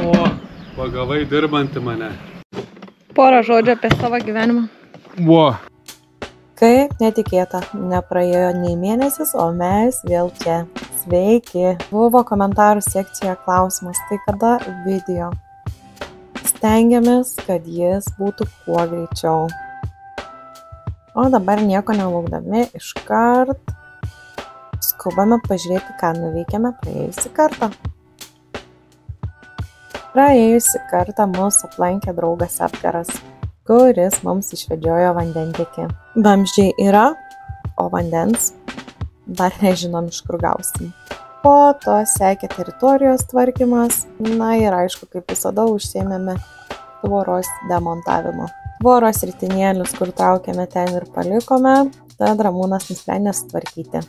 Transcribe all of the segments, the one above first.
O, pagavai dirbantį mane. Porą žodžių apie savo gyvenimą. Vo. Kaip netikėta, nepraėjo nei mėnesis, o mes vėl čia. Sveiki. Buvo komentarų sekcijoje klausimas, tai kada video? Stengiamės, kad jis būtų kuo greičiau. O dabar nieko nelaukdami, iškart skubame pažiūrėti, ką nuveikėme praėjusį kartą. Praėjusį kartą mus aplankė draugas Edgaras, kuris mums išvedžiojo vandentiekį. Vamzdžiai yra, o vandens dar nežinom, iš kur gausim. Po to sekė teritorijos tvarkymas, na ir aišku, kaip visada užsiėmėme tvoros demontavimu. Tvoros ritinėlius, kur traukėme, ten ir palikome, tad Ramūnas nusprendė sutvarkyti.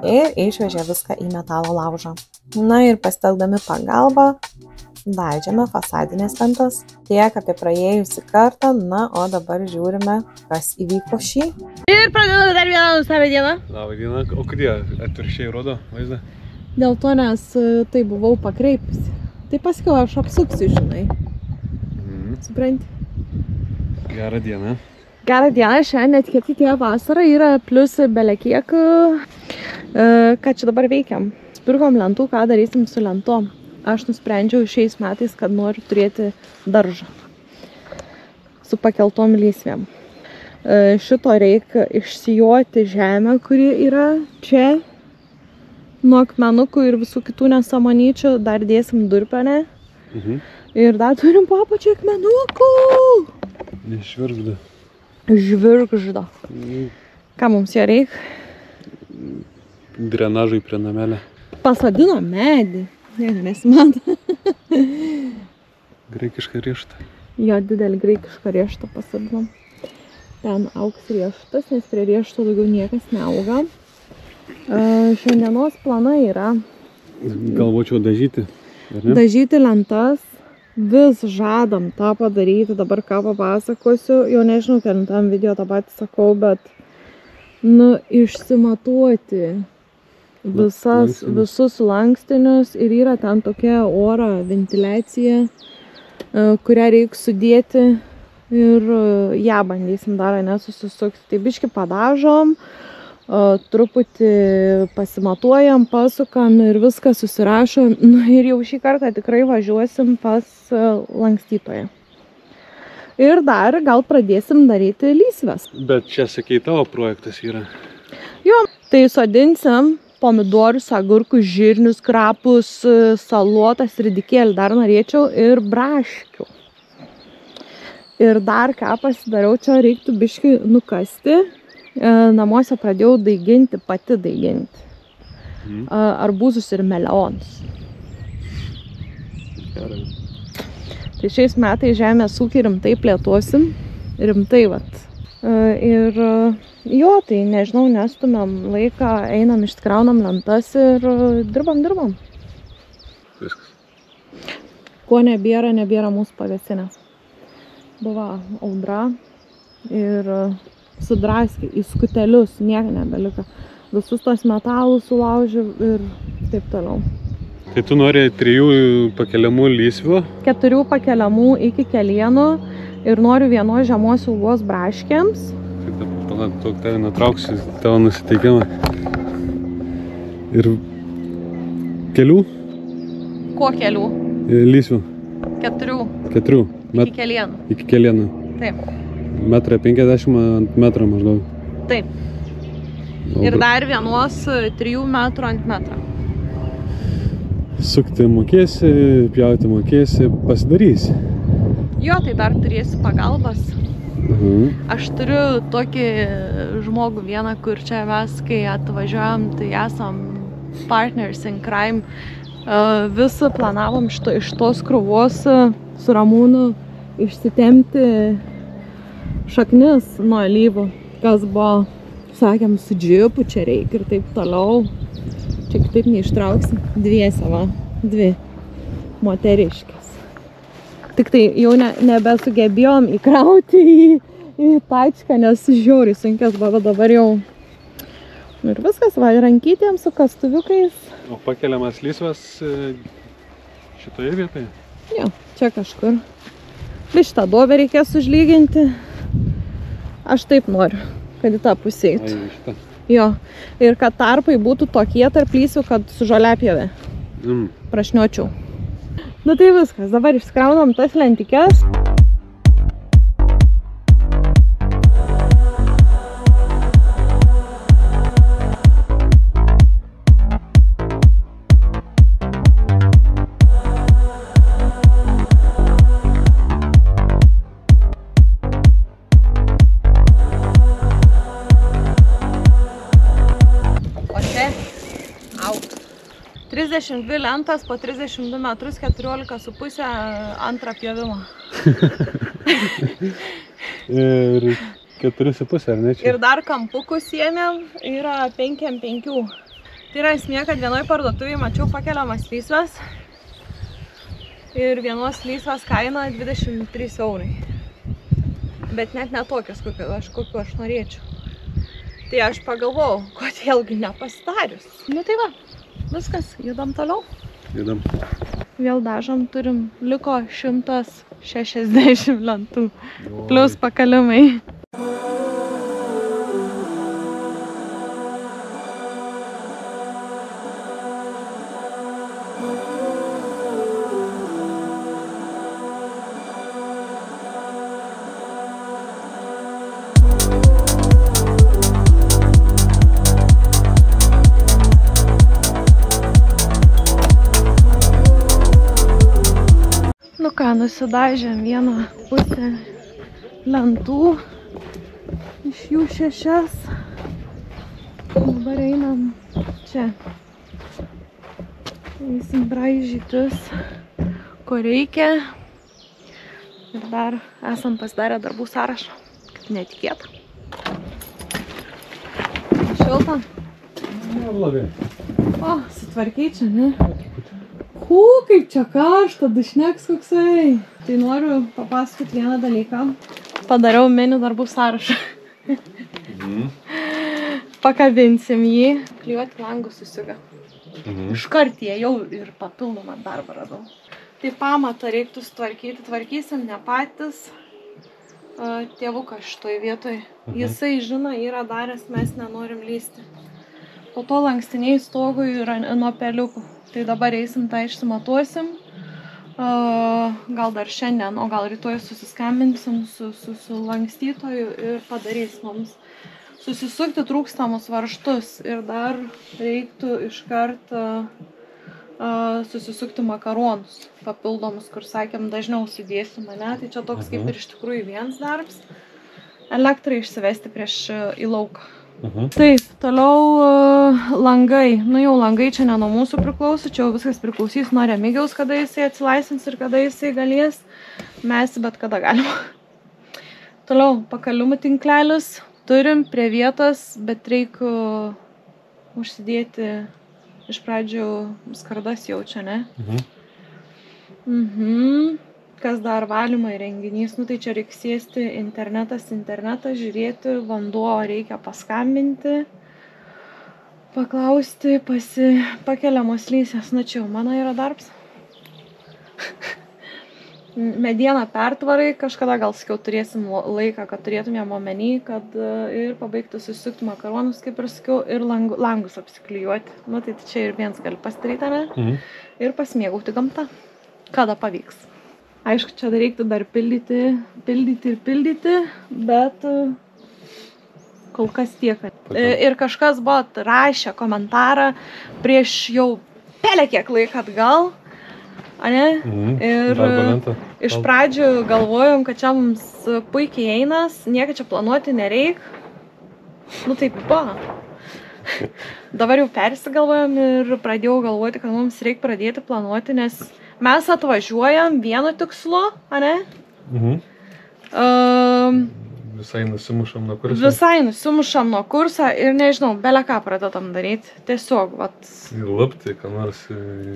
Ir išvežė viską į metalo laužą. Na ir pasitelkdami pagalbą, dažėme fasadinės lentas. Tiek apie praėjusį kartą, na, o dabar žiūrime, kas įvyko šį. Ir pradedame dar vieną nuostabią dieną. Labą dieną. O kodėl atvirkščiai rodo vaizdą? Dėl to, nes tai buvau pakreipusi. Tai paskiau aš apsuksiu, žinai. Supranti? Gerą dieną. Gerą dieną, šiandien netikėtai tie vasara yra plius belekiek. Ką čia dabar veikiam? Spirgom lentų, ką darysim su lentom. Aš nusprendžiau šiais metais, kad noriu turėti daržą su pakeltom lysvėm. Šito reikia išsijoti žemę, kuri yra čia, nuo akmenukų ir visų kitų nesamanyčių. Dar dėsim durpenę. Ir dar turim po apačią akmenukų. Nešvirgžda. Žvirgžda. Ką mums jo reikia? Drenažai prie namelio. Pasodino medį. Nesimato. Graikišką riešutą. Jo, didelį graikišką riešutą pasodinom. Ten augs riešutas, nes prie riešuto daugiau niekas neauga. Šiandienos planai yra Galvočiau dažyti. dažyti lentas. Vis žadam tą padaryti. Dabar ką papasakosiu. Jau nežinau, kelintam video tą patį sakau, bet išsimatuoti visus lankstinius ir yra ten tokia oro ventiliacija, kurią reikia sudėti ir ją bandysim dar nesusisukti. Tai biškį padažom, truputį pasimatuojam, pasukam ir viską susirašom. Ir jau šį kartą tikrai važiuosim pas lankstytoją. Ir dar gal pradėsim daryti lysves. Bet čia, sakei, tavo projektas yra. Jo, tai sodinsim pomidorus, agurkus, žirnius, krapus, salotas, ridikėlį dar norėčiau ir braškių. Ir dar ką pasidariau, čia reiktų biškį nukasti. Namuose pradėjau pati daiginti. Arbūzus ir melionus. Gerai. Tai šiais metais žemės ūkį rimtai plėtosim. Rimtai, vat. Ir jo, tai nežinau, nestumėm laiką, einam, iškraunam lentas ir dirbam. Viskas. Ko nebėra mūsų pavėsinės. Buvo audra ir sudraskė į skutelius, nieko nebelika. Visus tos metalus sulaužė ir taip toliau. Tai tu nori 3 pakeliamų lysvių? 4 pakeliamų iki kelienų ir noriu vienos žemos ilgos braškėms. Tai dabar tave nutrauksiu tavo nusiteikimą. Ir kelių? Ko kelių? Lysvių. 4. 4. Iki kelienų. Iki kelienų. Taip. 1,50 m ant metro maždaug. Taip. Ir dar vienos 3 metrų ant metrą. Sukti mokėsi, pjauti mokėsi, pasidarysi. Jo, tai dar turėsiu pagalbas. Aš turiu tokį žmogų vieną, kur čia mes, kai atvažiuojam, tai esam partners in crime. Visą planavom iš tos krūvos su Ramūnu išsitemti šaknis nuo alyvų, kas buvo, sakėm, su džipu čia reikia ir taip toliau. Čia kitaip neištrauksim. 2 moteriškės. Tik tai jau nebesugebėjom įkrauti į tačką, nes žiauriai sunkios buvo, dabar jau. Ir viskas, va, rankytėm su kastuviukais. O pakeliamas lysvas šitoje vietoje? Jo, čia kažkur. Bet šitą duobę reikės užlyginti. Aš taip noriu, kad į tą pusę eitų. Jo, ir kad tarpai būtų tokie tarp lysvių, kad su žoliapjove prašniočiau. Nu tai viskas, dabar išskraunam tas lentikes. O čia, 32 lentas po 32 metrus, 14,5 antrą pjovimą. Ir 4,5 ar ne čia? Ir dar kampukų sienėm yra 5,5. Tai yra esmė, kad vienoj parduotuvėje mačiau pakeliamas lysves. Ir vienos lysvės kaina 23 eurai. Bet net ne tokios, kokiu aš norėčiau. Tai aš pagalvojau, kodėlgi nepastarius. Nu tai va, viskas, judam toliau. Judam. Vėl dažom turim, liko 160 lentų, plus pakalimai. Nu ką, nusidažėm vieną pusę lentų, iš jų 6. Dabar einam čia. Eisim braižytis, ko reikia. Ir dar esam pasidarę darbų sąrašą, kaip netikėta. Šilta? Neblogai. O, sutvarkiai čia, ne? Kaip čia karšta, dušneks koksai. Tai noriu papasakoti vieną dalyką. Padariau mini darbų sąrašą. Pakabinsim jį. Klijuoti langus susiga. Iškart ėjau ir papildomą darbą radau. Tai pamatą reiktų sutvarkyti. Tvarkysim ne patys. Tėvukas šitoj vietoj. Jisai žino, yra daręs, mes nenorim lysti. Po to lankstiniai stogui yra nuo peliukų. Tai dabar eisim, tą išsimatuosim. Gal dar šiandien, o gal rytoj susiskambinsim su lankstytoju ir padarys mums susisukti trūkstamus varžtus. Ir dar reiktų iškart susisukti makaronus papildomus, kur sakėm, dažniau sudėsim, ne? Tai čia toks kaip ir iš tikrųjų vienas darbs. Elektrą išsivesti prieš į lauką. Taip, toliau langai. Nu jau langai čia ne nuo mūsų priklauso, čia jau viskas priklausys nuo Remigiaus, kada jisai atsilaisvins ir kada jisai galės. Mes bet kada galima. Toliau, pakaliumų tinklelis. Turim prie vietos, bet reikia užsidėti iš pradžių skardas jau čia, ne? Kas dar valymo įrenginys, nu tai čia reikia sėsti internetas, žiūrėti, vanduo reikia paskambinti, paklausti, pakeliamos lysvės, nu čia jau mano yra darbs. Medieną pertvarai, kažkada gal sakiau turėsim laiką, kad turėtumėm omeny, kad ir pabaigti susisukti makaronus, kaip ir sakiau, ir langus apsiklijuoti. Nu tai čia ir vienas gali pasidaryti, ne? Ir pasimėgauti gamtą, kada pavyks. Aišku, čia reiktų dar pildyti, bet kol kas tiek. Ir kažkas buvo rašę komentarą prieš jau kiek laiką atgal, ane? Ir iš pradžių galvojom, kad čia mums puikiai einas, nieko čia planuoti nereik. Nu taip buvo. Dabar jau persigalvojom ir pradėjau galvoti, kad mums reikia pradėti planuoti, nes mes atvažiuojam vienu tikslu, ane? Visai nusimušam nuo kurso. Visai nusimušam nuo kurso ir nežinau, bele ką pradėtam daryti. Tiesiog, vat. Įlapti, ką nors.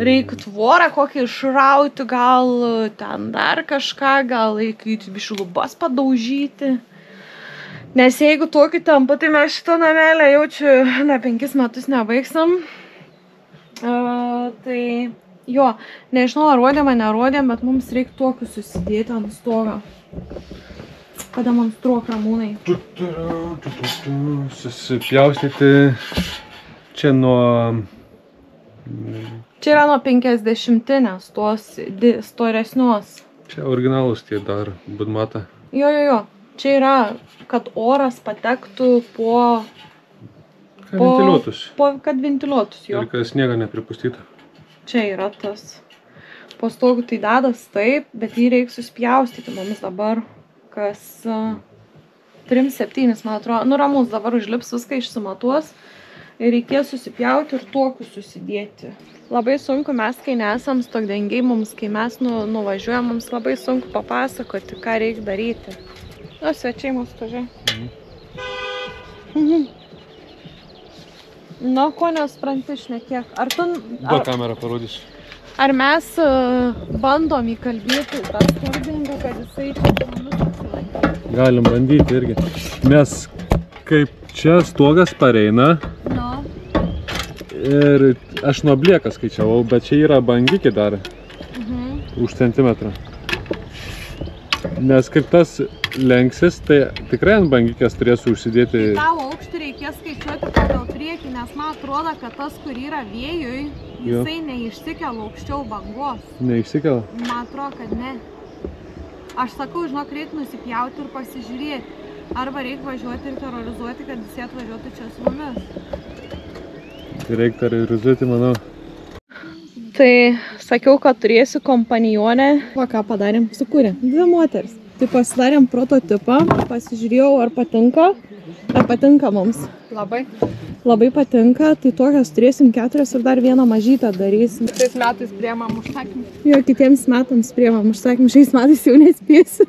Reikia tvorą kokį išrauti, gal ten dar kažką, gal reikia bišų lubas padaužyti. Nes jeigu tokį tempą, tai mes šitą namelę jaučiu, 5 metus nebaigsim. Tai Jo, nežinau, ar rodėm, ar nerodėm, bet mums reikia tokius susidėti ant stogo. Pademonstruok, Ramūnai. Susipjaustyti čia nuo... Čia yra nuo 50-inės, tos storesnios. Čia originalus tie dar, budmata. Jo. Čia yra, kad oras patektų Kad ventiliuotus. Kad ventiliuotus, jo. Ir kad sniegą nepripustytų. Čia yra tas. Po stogu tai dadas taip, bet jį reikia suspjaustyti mums dabar, kas 3-7, man atrodo. Nu, Ramūs dabar užlips viską išsimatuos ir reikės susipjauti ir tokius susidėti. Labai sunku mes, kai nesam stogdengiai, mums, kai mes nuvažiuojam, mums labai sunku papasakoti, ką reikia daryti. Nu, svečiai mūsų pažiūrė. Nu, ko nespranti šnekėk. Ar tu... Duo kamerą parodysiu. Ar mes bandom įkalbėti tą stogdengą, kad jisai čia mumis atsilankė? Galim bandyti irgi. Mes kaip čia stogas pareina. Nu. Ir aš nuo blieką skaičiavau, bet čia yra bangikė dar. Už centimetrą. Nes kaip tas lenksis, tai tikrai ant bangikės turėsiu užsidėti... Tavo aukštį reikės skaičiuoti pagal priekį, nes man atrodo, kad tas, kur yra vėjui, jisai neišsikelia aukščiau bangos. Neišsikelia? Man atrodo, kad ne. Aš sakau, žinok, reikia nusipjauti ir pasižiūrėti. Arba reikia važiuoti ir terorizuoti, kad visi atvažiuotų čia su mumis. Reikia terorizuoti, manau. Tai sakiau, kad turėsiu kompanionę. Va, ką padarėm? Sukūrėm 2 moteris. Tai pasidarėm prototipą, pasižiūrėjau, ar patinka. Ar patinka mums? Labai patinka, tai tokias turėsim 4 ir dar 1 mažytę darysim. Kitais metais priemam užsakymą. Jo, kitiems metams priemam užsakymą, šiais metais jau nespėsiu.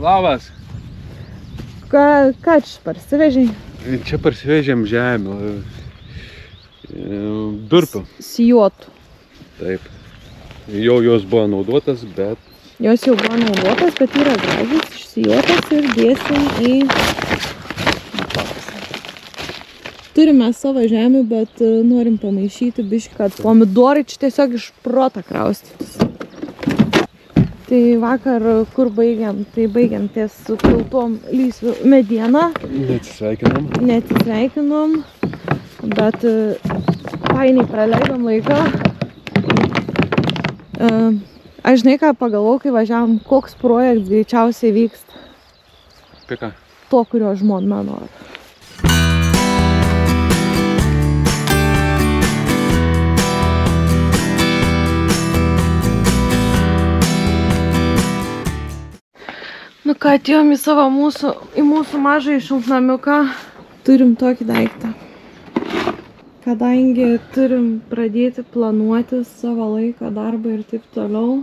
Labas. Ką čia parsivežiai? Čia parsivežėm žemių. Durpių. Sijuotų. Taip. Jau jos buvo naudotas, bet... Jos jau buvo naudotas, bet yra gražus, išsijuotas ir dėsim į... Turime savo žemių, bet norim pamaišyti biškį, kad pomidorai čia tiesiog iš proto kraustytis. Tai vakar, kur baigiam? Tai baigiam ties su piltom lysvių medieną. Neatsisveikinom, bet fainiai praleidom laiką. Aš žinai, ką pagalvojau, kai važiavom, koks projektas greičiausiai vyksta. Apie ką? To, kurio žmona nori. Nu ką, atėjom į mūsų mažą šiltnamiuką. Turim tokį daiktą. Kadangi turim pradėti planuoti savo laiką, darbą ir taip toliau.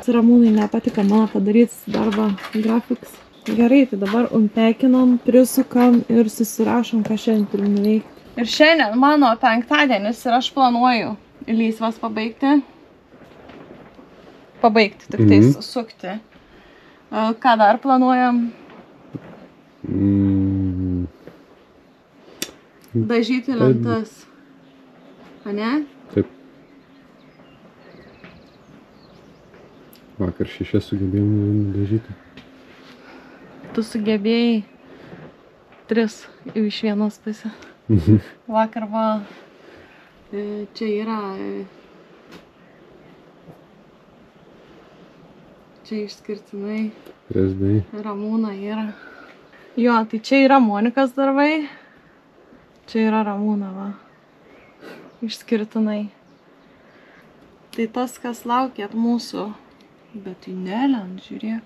Ramūnai nepatika mano padarytis darbą grafiks. Gerai, tai dabar unpekinam, prisukam ir susirašom, ką šiandien turim nuveikti. Ir šiandien mano 5-adienis ir aš planuoju lysvas pabaigti. Tik tais sukti. Ką dar planuojam? Dažyti lentas. A ne? Taip. Vakar 6 sugebėjom dažyti. Tu sugebėjai 3 iš vienos pusės. Vakar va, čia yra... Čia išskirtinai Ramūna yra. Jo, tai čia yra Monikas darbai. Čia yra Ramūna, va. Išskirtinai. Tai tas, kas laukėt mūsų. Bet tai nelent, žiūrėk.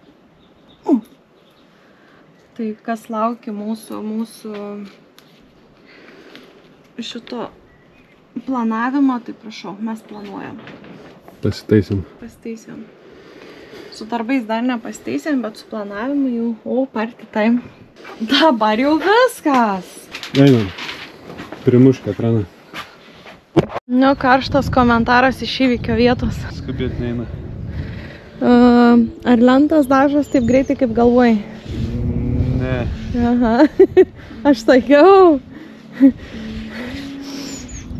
Tai kas laukia mūsų šito planavimo, tai prašau, mes planuojam. Pasitaisėm. Pasitaisėm. Su darbais dar nepasitaisėm, bet su planavimu jau, party time. Dabar jau viskas. Einam. Primušk ekraną. Nu, karštas komentaras iš įvykio vietos. Skubėt neina. Ar lentas dažas taip greitai, kaip galvojai? Ne. Aha, aš sakiau.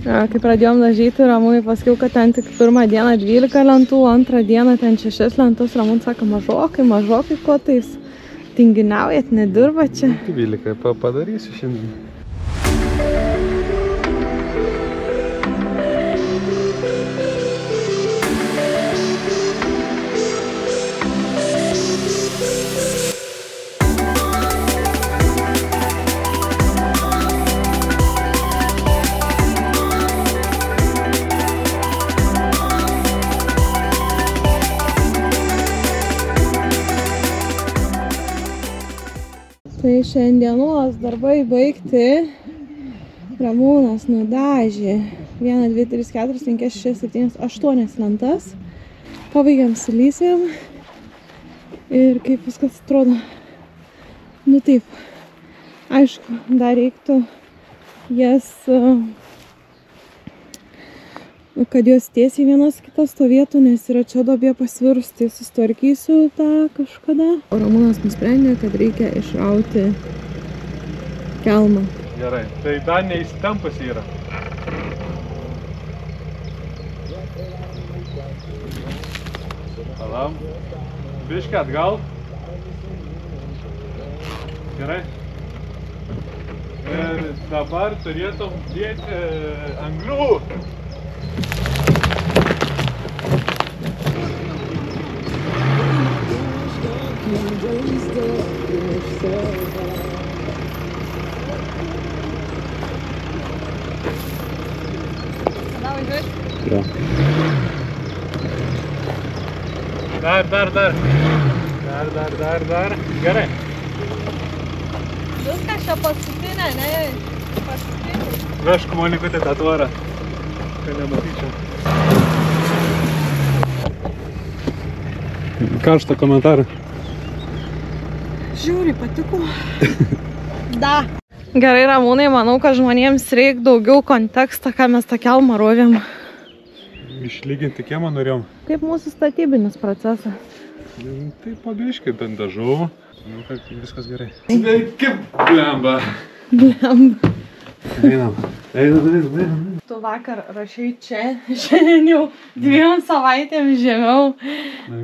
Kai pradėjom dažyti, Ramūnai pasakiau, kad ten tik pirmą dieną 12 lentų, antrą dieną ten 6 lentus. Ramūn sako, mažokai, ko tais tinginiaujat, nedirba čia. 12 padarysiu šiandien. Tai šiandienos darbai baigti. Ramūnas nudažė 1, 2, 3, 4, 5, 6, 7, 8 lentas. Pabaigėm su lysvėm. Ir kaip viskas atrodo. Nu taip. Aišku, dar reiktų jas, kad jos tiesiai vienas kitas stovėtų, nes yra čia duobė pasvirus, tai susitvarkysiu tą kažkada. O Ramūnas nusprendė, kad reikia išrauti kelmą. Gerai, tai dar neįstempas yra. Palam. Biškį atgal. Gerai. Ir dabar turėtum dėti anglių. Jo. Dar. Gerai. Viskas čia paskutinė, ne? Paskutinė. Vežk Monikutė tą tvorą, kad nematyčiau. Karštą komentarą. Žiūri, patiko. Da. Gerai, Ramūnai, manau, kad žmonėms reikia daugiau kontekstą, ką mes tą kelmą rovėm. Išlyginti kiemą norėjom. Kaip mūsų statybinis procesas. Tai pabiškai, bent dažau. Nu, kad viskas gerai. Sveiki, blemba. Blemba. Einam. Tu vakar rašai čia, šiandien jau 2 savaitėm žemiau.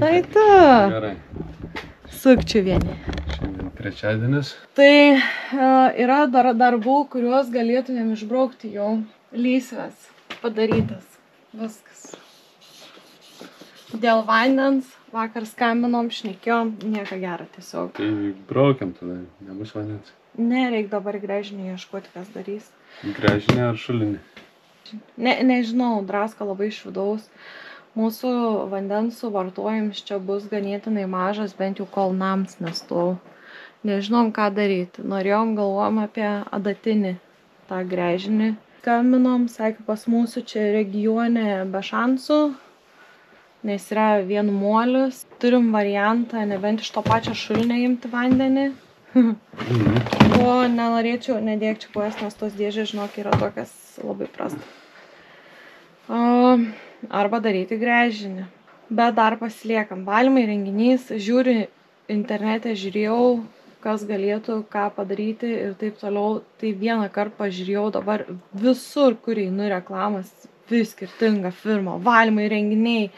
Tai tu. Gerai. Sukčių vieni. Šiandien trečiadienis. Tai yra dar darbų, kuriuos galėtumėm išbraukti jau. Lysvės padarytas. Viskas. Dėl vandens vakar skambinom, šnekėjom, nieko gero tiesiog. Tai braukiam tada, nebus vandens. Nereik dabar gręžinį ieškoti, kas darys. Gręžinį ar šulinį? Nežinau, drasko labai iš vidaus. Mūsų vandens suvartojimas čia bus ganėtinai mažas, bent jau kol nams nestovau. Nežinom, ką daryti. Galvojom apie adatinį tą gręžinį. Skambinom, sakė, pas mūsų čia regione be šansų, nes yra vien molis. Turim variantą, nebent iš to pačio šulinio imti vandenį. O nenorėčiau, nedėkčiau kojas, nes tos dėžės, žinok, yra tokias labai prastas. Arba daryti gręžinį. Bet dar pasiliekam. Valymo įrenginys, žiūri internete, žiūrėjau, kas galėtų ką padaryti ir taip toliau. Tai vieną kartą pažiūrėjau, dabar visur, kur einu reklamas, vis skirtinga firma, valymo įrenginiai,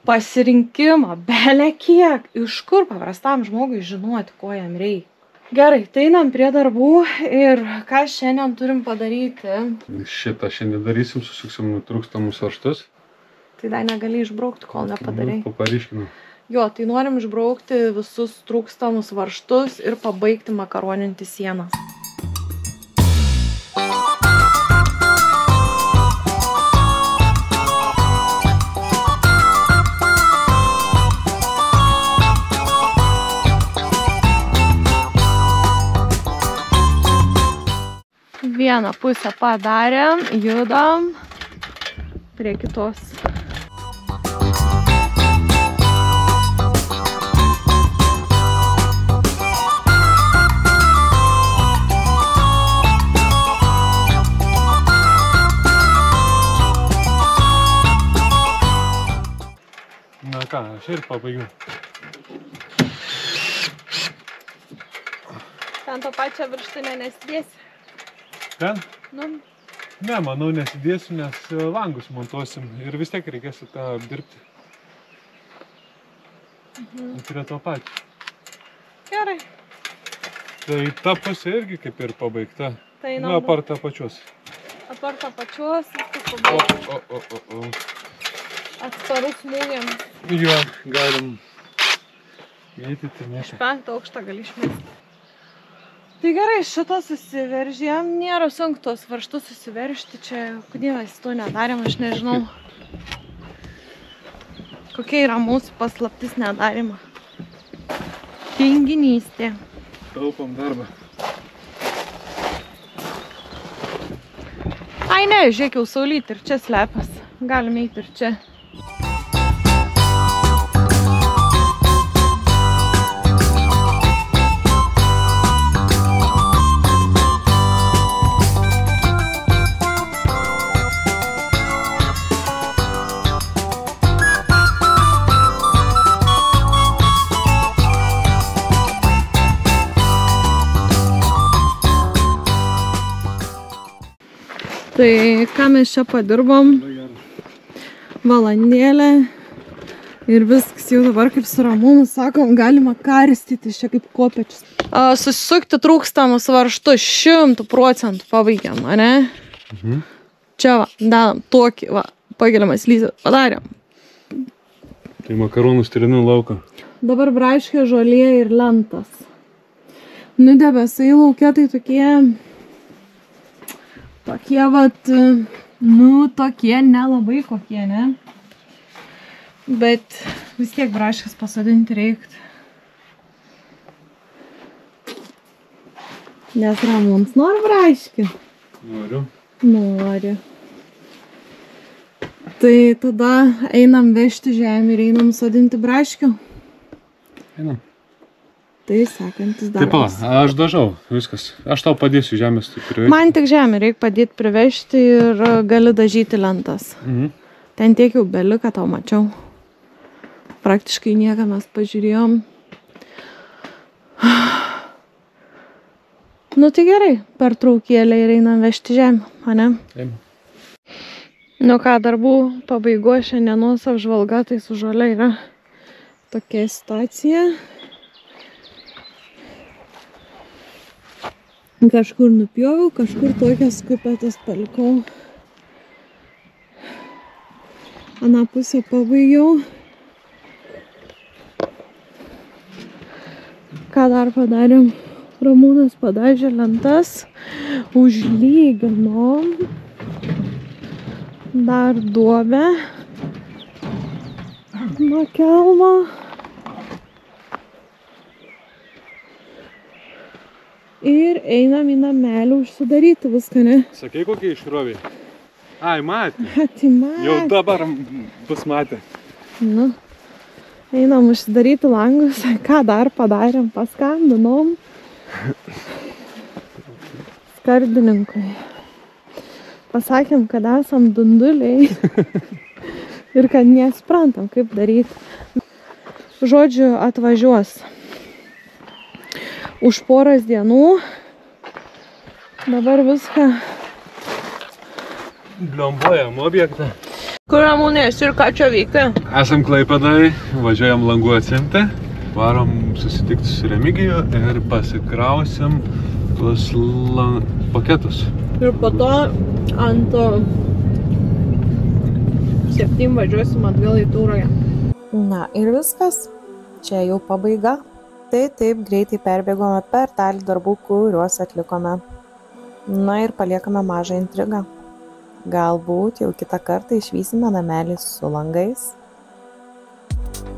pasirinkimą, bele kiek, iš kur paprastam žmogui žinoti, ko jam reikia. Gerai, tai einam prie darbų ir ką šiandien turim padaryti. Šitą šiandien darysim, susuksim trūkstamus varžtus. Tai dar negali išbraukti, kol nepadarai. Papariškinu. Jo, tai norim išbraukti visus trūkstamus varžtus ir pabaigti makaroninti sienas. Vieną pusę padarėm, judam prie kitos. čia ir pabaigiu. Ten to pačią viršutinę nesidėsi. Ten? Nu, Ne, manau, nesidėsiu, nes langus montuosim ir vis tiek reikės tą apdirbti. Prie to pačio. gerai. Tai ta pusė irgi kaip ir pabaigta. Tai Nu, apart tą pačios. apart to pačios, viskas pabaigta. O. Atsparus smūgiams. Jo, galim gėtyti nešą. 5 aukštą gali išmesti. Tai gerai, šito susiveržėm. Nėra sunku tos varžtus susiveržti. Čia, kodėl mes to nedarėm, aš nežinau. Kokia yra mūsų paslaptis nedarimo. Tinginystė. Taupam darbą. Ai ne, žiūrėk, jau saulyt ir čia slepias. Galime eiti ir čia. Tai ką mes čia padirbom, valandėlę ir viskas jau dabar kaip su Ramūnu sakom, galima karstyti čia kaip kopečius. Susisukti trūkstamus varžtus 100% pabaigiam, ane? Čia va, dedam tokį, va, pagiliamas lyzę padarėm. Tai makaronus trinu lauką. Dabar braškė, žolė ir lentas. Nu, debesai laukia tai tokie vat, nu, tokie nelabai kokie, ne? Bet vis tiek braškės pasodinti reikt. Nes Ramūns nori braškį? Noriu. Nori. Tai tada einam vežti žemę ir einam sodinti braškių. Einam. Tai sekantis Taip, darbas. aš dažau, viskas. Aš tau padėsiu žemės taip privežti. Man tik žemė reikia padėti privežti ir gali dažyti lentas. Ten tiek jau belika, tau mačiau. Praktiškai nieką mes pažiūrėjom. Nu tai gerai, per traukėlę ir einam vežti žemę, ane? Einam. Nu ką, darbų pabaigo šiandienos apžvalga, tai su žole yra tokia situacija. Kažkur nupjoviau, kažkur tokias kupetas palikau. Aną pusę pabaigiau. Ką dar padarėm? Ramūnas padažė lentas, užlyginom. Dar duobę nuo kelmo. Ir einam į namelį užsidaryti viską, ne? Sakai, kokie išroviai? Ai, matė. Tai matė. Jau dabar bus matė. Nu, einam užsidaryti langus. Ką dar padarėm? Paskambinom skardininkui. Pasakėm, kad esam dunduliai ir kad nesuprantam, kaip daryti. Žodžiu, atvažiuos už poros dienų. Dabar viską Bliombuojam objektą. Kur Ramūnės ir ką čia veikia? Esam Klaipėdoj, važiuojam langų atsimti. Varom susitikti su Remigiju ir pasikrausim tuos paketus. Ir po to ant 7 važiuosim atgal į Tauragę. Na ir viskas. Čia jau pabaiga. Tai taip greitai perbėgome per dalį darbų, kuriuos atlikome. Na ir paliekame mažą intrigą. Galbūt jau kitą kartą išvysime namelį su langais.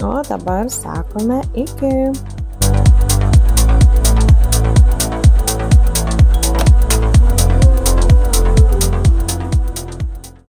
O dabar sakome iki.